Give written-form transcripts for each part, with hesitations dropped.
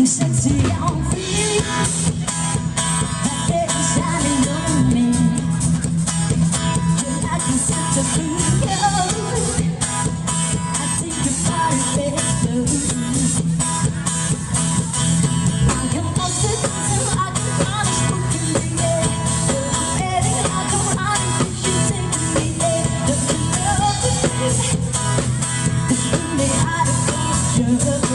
something sexy on me. That day is shining on me. You're like a Santa Cruz. I think your body feels loose. I can bust it down, I can punish broken the air. I'm ready, I can run if you take me there. Don't you love me? It's really out of control.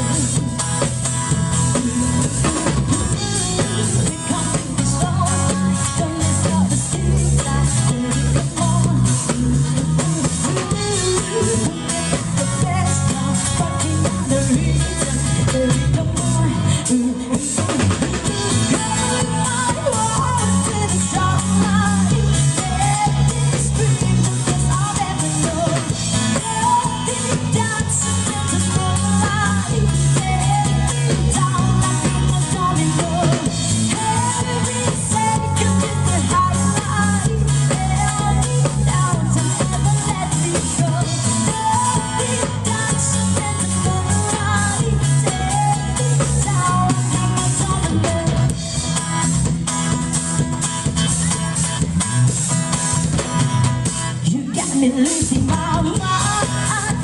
Losing my mind,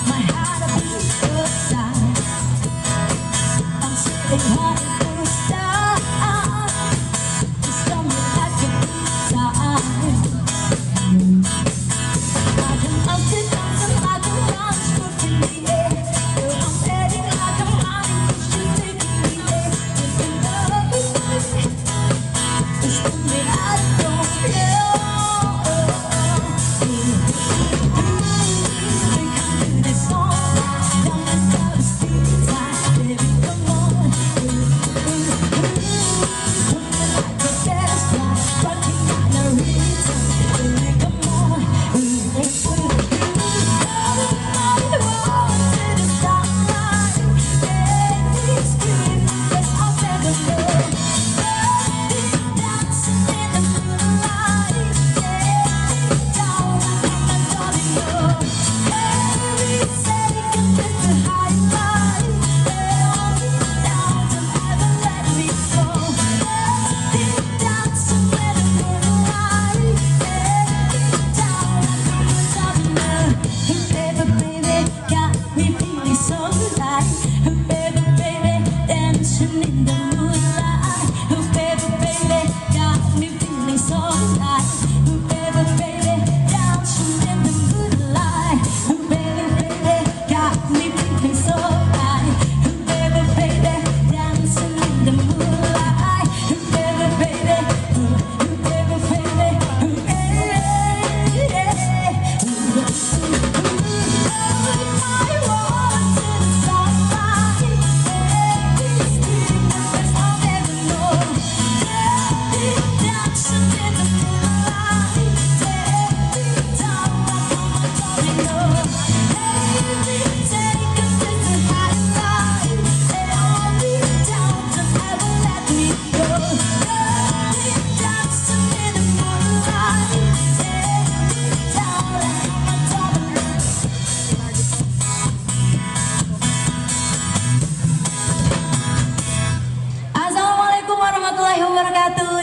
my heart a beat aside. I'm sitting hard to the start. Just tell me like a good time. I can love it, dancing like a run, stroke in the air. Girl, I'm ready like I'm running, push you taking me there. Just in love with me, just tell me I don't care.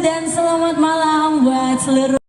Dan selamat malam buat seluruh